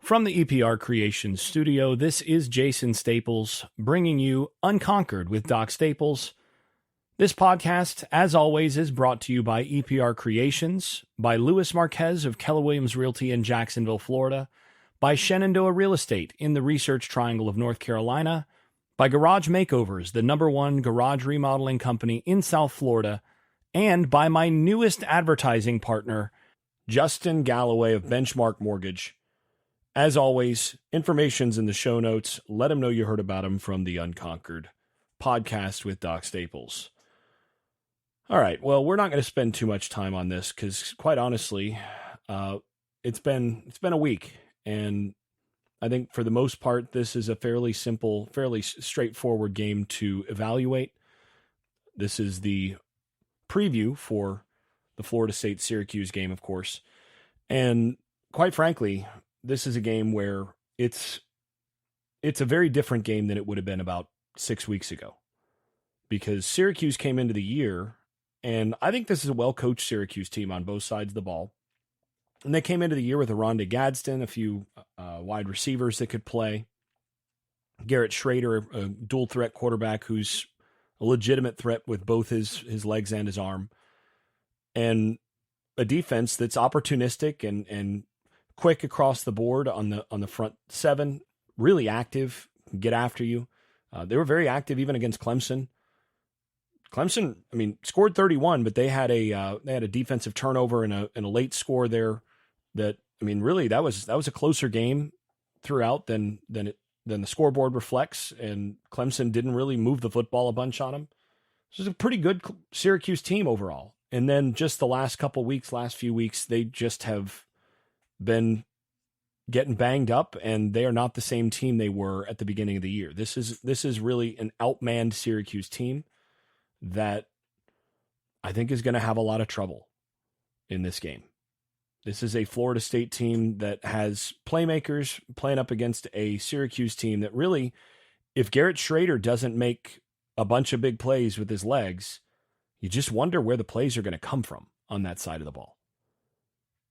From the EPR Creations studio, this is Jason Staples bringing you Unconquered with Doc Staples. This podcast, as always, is brought to you by EPR Creations, by Louis Marquez of Keller Williams Realty in Jacksonville, Florida, by Shenandoah Real Estate in the Research Triangle of North Carolina, by Garage Makeovers, the #1 garage remodeling company in South Florida, and by my newest advertising partner, Justin Galloway of Benchmark Mortgage. As always, information's in the show notes. Let them know you heard about them from the Unconquered podcast with Doc Staples. All right, well, we're not going to spend too much time on this because, quite honestly, it's been a week, and I think for the most part, this is a fairly simple, fairly straightforward game to evaluate. This is the preview for the Florida State Syracuse game, of course, and quite frankly, this is a game where it's a very different game than it would have been about 6 weeks ago, because Syracuse came into the year, and I think this is a well-coached Syracuse team on both sides of the ball. And they came into the year with a Rondé Gadsden, a few wide receivers that could play, Garrett Schrader, a dual-threat quarterback who's a legitimate threat with both his legs and his arm, and a defense that's opportunistic and quick across the board on the front seven, really active, get after you. They were very active even against Clemson. Clemson, I mean, scored 31, but they had a defensive turnover and a late score there. That, I mean, really that was a closer game throughout than the scoreboard reflects. And Clemson didn't really move the football a bunch on them. This is a pretty good Syracuse team overall. And then just the last few weeks, they just have been getting banged up, and they are not the same team they were at the beginning of the year. This is really an outmanned Syracuse team that I think is going to have a lot of trouble in this game. This is a Florida State team that has playmakers playing up against a Syracuse team that really, if Garrett Schrader doesn't make a bunch of big plays with his legs, you just wonder where the plays are going to come from on that side of the ball.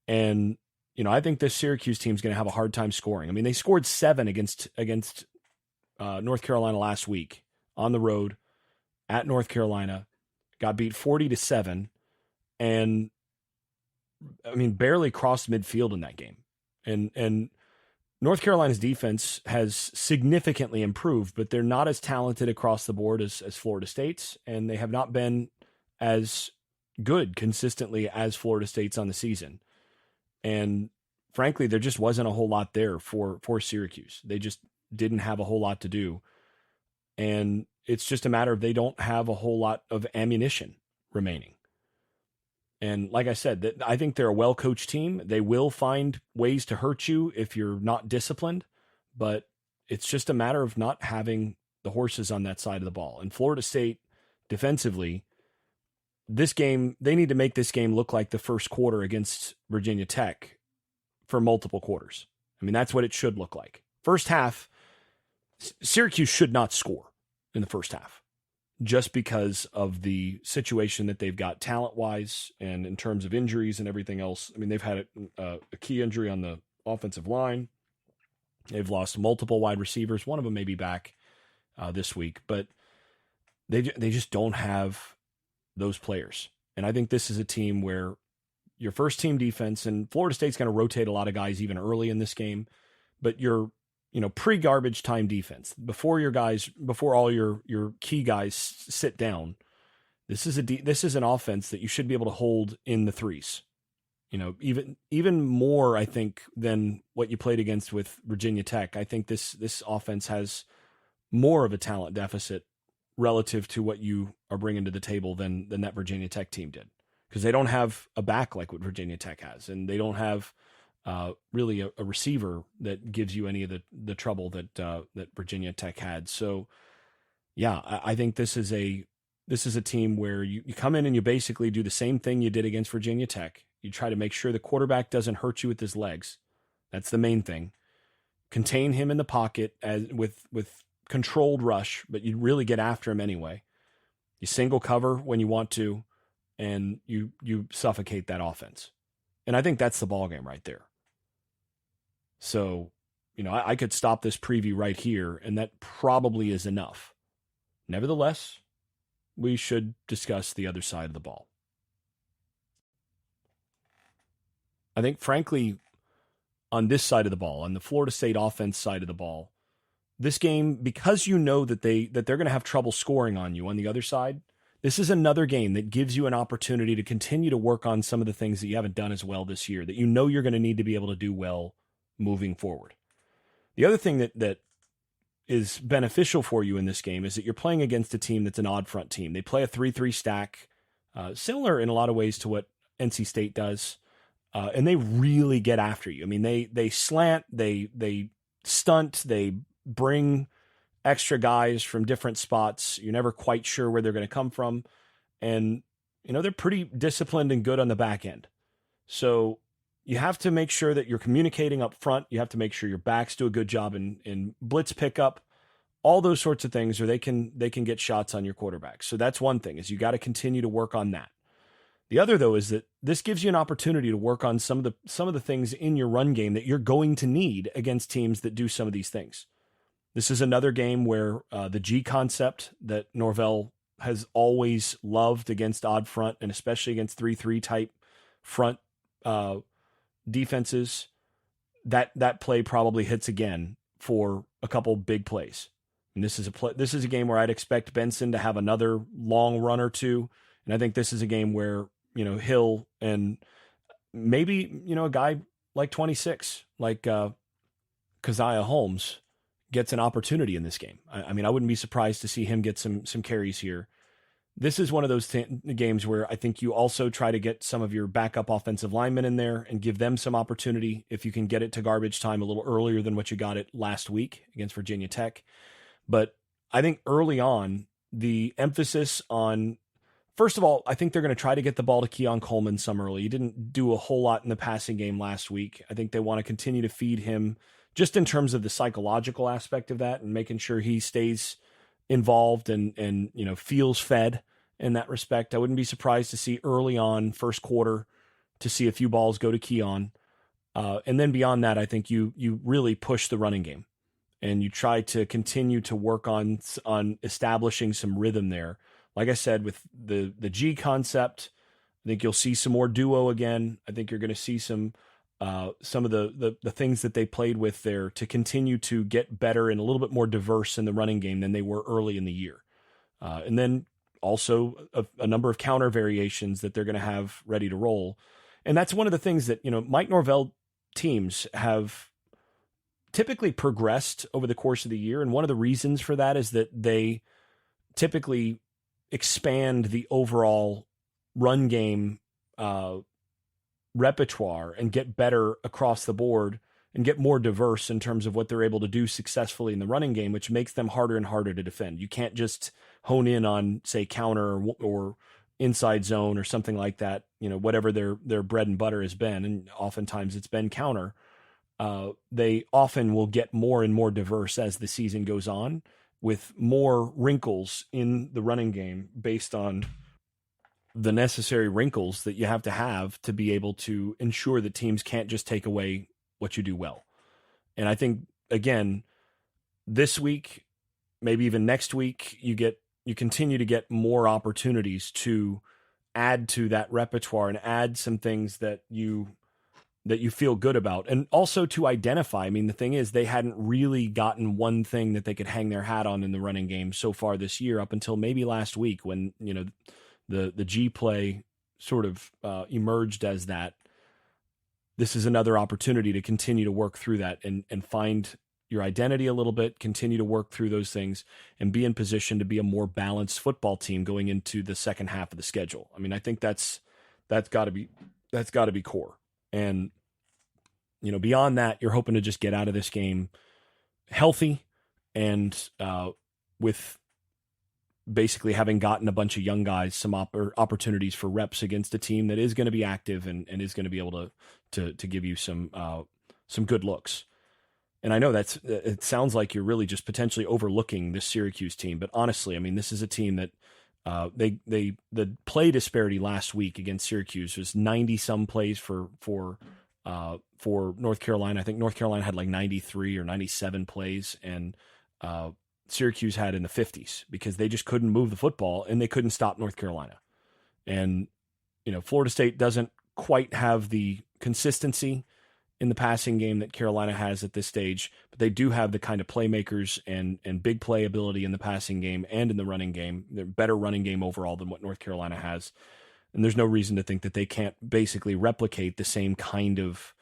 And you know, I think this Syracuse team is going to have a hard time scoring. I mean, they scored 7 against North Carolina last week on the road at North Carolina, got beat 40-7, and I mean, barely crossed midfield in that game. And North Carolina's defense has significantly improved, but they're not as talented across the board as Florida State's, and they have not been as good consistently as Florida State's on the season. And frankly, there just wasn't a whole lot there for Syracuse. They just didn't have a whole lot to do. And it's just a matter of they don't have a whole lot of ammunition remaining. And like I said, I think they're a well-coached team. They will find ways to hurt you if you're not disciplined, but it's just a matter of not having the horses on that side of the ball. And Florida State, defensively, this game, they need to make this game look like the first quarter against Virginia Tech for multiple quarters. I mean, that's what it should look like. First half, Syracuse should not score in the first half just because of the situation that they've got talent-wise and in terms of injuries and everything else. I mean, they've had a key injury on the offensive line. They've lost multiple wide receivers. One of them may be back this week, but they just don't have those players. And I think this is a team where your first team defense, and Florida State's going to rotate a lot of guys even early in this game, but your pre-garbage time defense, before all your key guys sit down, this is an offense that you should be able to hold in the threes. You know, even more, I think, than what you played against with Virginia Tech. I think this offense has more of a talent deficit relative to what you are bringing to the table than that Virginia Tech team did, because they don't have a back like what Virginia Tech has, and they don't have really a receiver that gives you any of the trouble that Virginia Tech had. So, yeah, I think this is a team where you come in and you basically do the same thing you did against Virginia Tech. You try to make sure the quarterback doesn't hurt you with his legs. That's the main thing. Contain him in the pocket with controlled rush, but you really get after him anyway. You single cover when you want to, and you suffocate that offense. And I think that's the ball game right there. So I could stop this preview right here, and that probably is enough. Nevertheless, we should discuss the other side of the ball. I think, frankly, on this side of the ball, on the Florida State offense side of the ball, this game, because you know that they're going to have trouble scoring on you on the other side, this is another game that gives you an opportunity to continue to work on some of the things that you haven't done as well this year, that you know you're going to need to be able to do well moving forward. The other thing that is beneficial for you in this game is that you're playing against a team that's an odd front team. They play a 3-3 stack, similar in a lot of ways to what NC State does, and they really get after you. I mean, they slant, they stunt, they bring extra guys from different spots. You're never quite sure where they're going to come from. And, they're pretty disciplined and good on the back end. So you have to make sure that you're communicating up front. You have to make sure your backs do a good job in blitz pickup, all those sorts of things, or they can get shots on your quarterback. So that's one thing, is you got to continue to work on that. The other, though, is that this gives you an opportunity to work on some of the things in your run game that you're going to need against teams that do some of these things. This is another game where the G concept that Norvell has always loved against odd front, and especially against 3-3 type front defenses, that play probably hits again for a couple big plays. And this is a game where I'd expect Benson to have another long run or two, and I think this is a game where Hill and maybe a guy like 26, like Keziah Holmes, gets an opportunity in this game. I mean, I wouldn't be surprised to see him get some carries here. This is one of those games where I think you also try to get some of your backup offensive linemen in there and give them some opportunity if you can get it to garbage time a little earlier than what you got it last week against Virginia Tech. But I think early on, the emphasis on, first of all, I think they're going to try to get the ball to Keon Coleman some early. He didn't do a whole lot in the passing game last week. I think they want to continue to feed him just in terms of the psychological aspect of that and making sure he stays involved and feels fed in that respect. I wouldn't be surprised to see early on, first quarter, to see a few balls go to Keon. And then beyond that, I think you really push the running game and you try to continue to work on establishing some rhythm there. Like I said, with the G concept, I think you'll see some more duo again. I think you're going to see some of the things that they played with there to continue to get better and a little bit more diverse in the running game than they were early in the year. And then also a number of counter variations that they're going to have ready to roll. And that's one of the things that, Mike Norvell teams have typically progressed over the course of the year. And one of the reasons for that is that they typically expand the overall run game repertoire and get better across the board and get more diverse in terms of what they're able to do successfully in the running game, which makes them harder and harder to defend. You can't just hone in on, say, counter or inside zone or something like that, whatever their bread and butter has been. And oftentimes it's been counter. They often will get more and more diverse as the season goes on, with more wrinkles in the running game based on the necessary wrinkles that you have to be able to ensure that teams can't just take away what you do well. And I think, again, this week, maybe even next week, you continue to get more opportunities to add to that repertoire and add some things that you feel good about. And also to identify, I mean, the thing is, they hadn't really gotten one thing that they could hang their hat on in the running game so far this year, up until maybe last week when, the G play sort of emerged as that. This is another opportunity to continue to work through that and find your identity a little bit, continue to work through those things, and be in position to be a more balanced football team going into the second half of the schedule. I mean, I think that's got to be core. And beyond that, you're hoping to just get out of this game healthy and with basically having gotten a bunch of young guys some opportunities for reps against a team that is going to be active and is going to be able to give you some good looks. And I know it sounds like you're really just potentially overlooking this Syracuse team, but honestly, I mean, this is a team that the play disparity last week against Syracuse was 90 some plays for for North Carolina. I think North Carolina had like 93 or 97 plays, and Syracuse had in the 50s because they just couldn't move the football and they couldn't stop North Carolina. And, Florida State doesn't quite have the consistency in the passing game that Carolina has at this stage, but they do have the kind of playmakers and big play ability in the passing game and in the running game. They're better running game overall than what North Carolina has. And there's no reason to think that they can't basically replicate the same kind of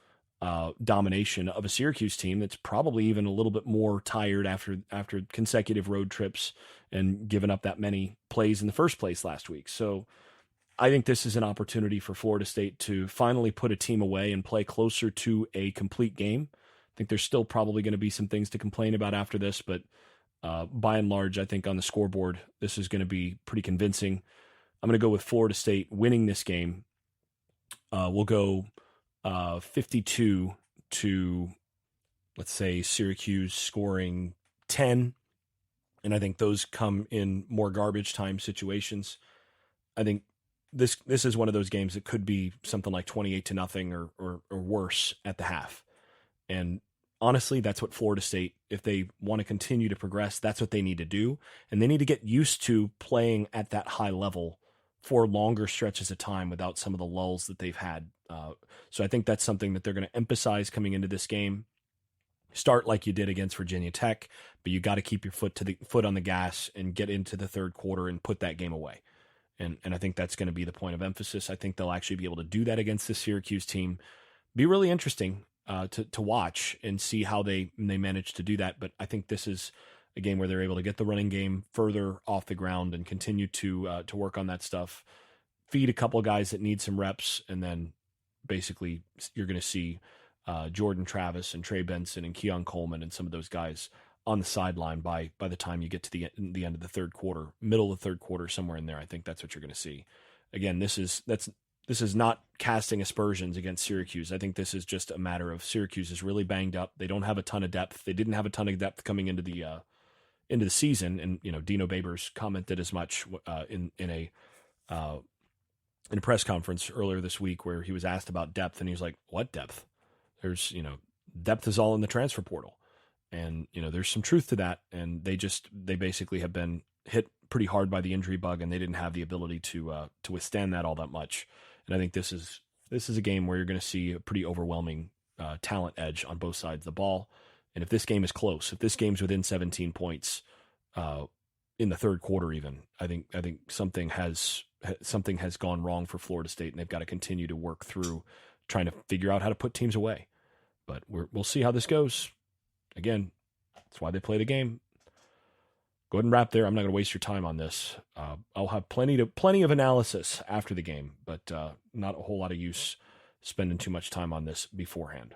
domination of a Syracuse team that's probably even a little bit more tired after consecutive road trips and giving up that many plays in the first place last week. So I think this is an opportunity for Florida State to finally put a team away and play closer to a complete game. I think there's still probably going to be some things to complain about after this, but by and large, I think on the scoreboard, this is going to be pretty convincing. I'm going to go with Florida State winning this game. We'll go 52 to, let's say, Syracuse scoring 10. And I think those come in more garbage time situations. I think this is one of those games that could be something like 28-0 or worse at the half. And honestly, that's what Florida State, if they want to continue to progress, that's what they need to do. And they need to get used to playing at that high level for longer stretches of time without some of the lulls that they've had. So I think that's something that they're going to emphasize coming into this game. Start like you did against Virginia Tech, but you got to keep your foot on the gas and get into the third quarter and put that game away. And I think that's going to be the point of emphasis. I think they'll actually be able to do that against the Syracuse team. Be really interesting to watch and see how they manage to do that. But I think this is a game where they're able to get the running game further off the ground and continue to work on that stuff. Feed a couple of guys that need some reps, and then basically you're going to see Jordan Travis and Trey Benson and Keon Coleman and some of those guys on the sideline by the time you get to the end of the third quarter, middle of the third quarter, somewhere in there. I think that's what you're going to see. Again, this is not casting aspersions against Syracuse. I think this is just a matter of Syracuse is really banged up. They don't have a ton of depth. They didn't have a ton of depth coming into the season. And Dino Babers commented as much in a press conference earlier this week where he was asked about depth, and he was like, "What depth? There's depth is all in the transfer portal." And, there's some truth to that. And they basically have been hit pretty hard by the injury bug, and they didn't have the ability to withstand that all that much. And I think this is a game where you're going to see a pretty overwhelming talent edge on both sides of the ball. And if this game is close, if this game's within 17 points in the third quarter, even, I think something has gone wrong for Florida State, and they've got to continue to work through trying to figure out how to put teams away. But we'll see how this goes. Again, that's why they play the game. Go ahead and wrap there. I'm not going to waste your time on this. I'll have plenty of analysis after the game, but not a whole lot of use spending too much time on this beforehand.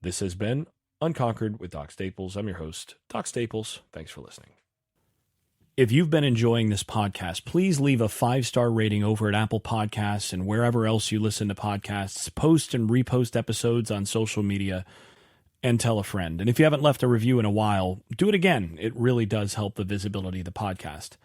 This has been Unconquered with Doc Staples. I'm your host, Doc Staples. Thanks for listening. If you've been enjoying this podcast, please leave a 5-star rating over at Apple Podcasts and wherever else you listen to podcasts. Post and repost episodes on social media, and tell a friend. And if you haven't left a review in a while, do it again. It really does help the visibility of the podcast.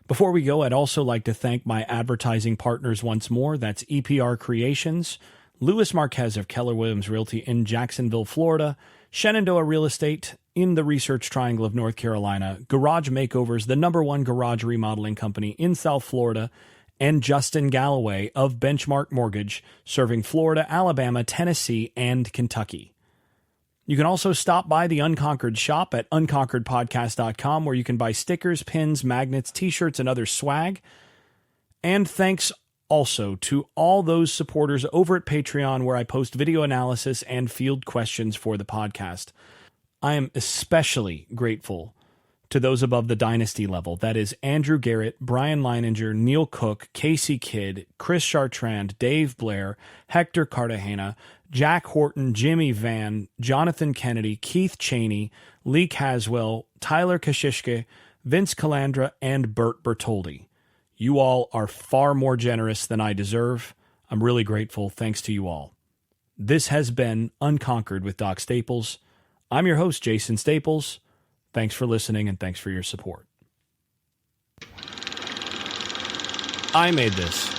Before we go, I'd also like to thank my advertising partners once more. That's EPR Creations, Louis Marquez of Keller Williams Realty in Jacksonville, Florida, Shenandoah Real Estate in the Research Triangle of North Carolina, Garage Makeovers, the #1 garage remodeling company in South Florida, and Justin Galloway of Benchmark Mortgage, serving Florida, Alabama, Tennessee, and Kentucky. You can also stop by the Unconquered Shop at unconqueredpodcast.com, where you can buy stickers, pins, magnets, t-shirts, and other swag. And thanks also to all those supporters over at Patreon, where I post video analysis and field questions for the podcast. I am especially grateful to those above the dynasty level. That is Andrew Garrett, Brian Leininger, Neil Cook, Casey Kidd, Chris Chartrand, Dave Blair, Hector Cartagena, Jack Horton, Jimmy Van, Jonathan Kennedy, Keith Cheney, Lee Caswell, Tyler Kashishke, Vince Calandra, and Bert Bertoldi. You all are far more generous than I deserve. I'm really grateful. Thanks to you all. This has been Unconquered with Doc Staples. I'm your host, Jason Staples. Thanks for listening, and thanks for your support. I made this.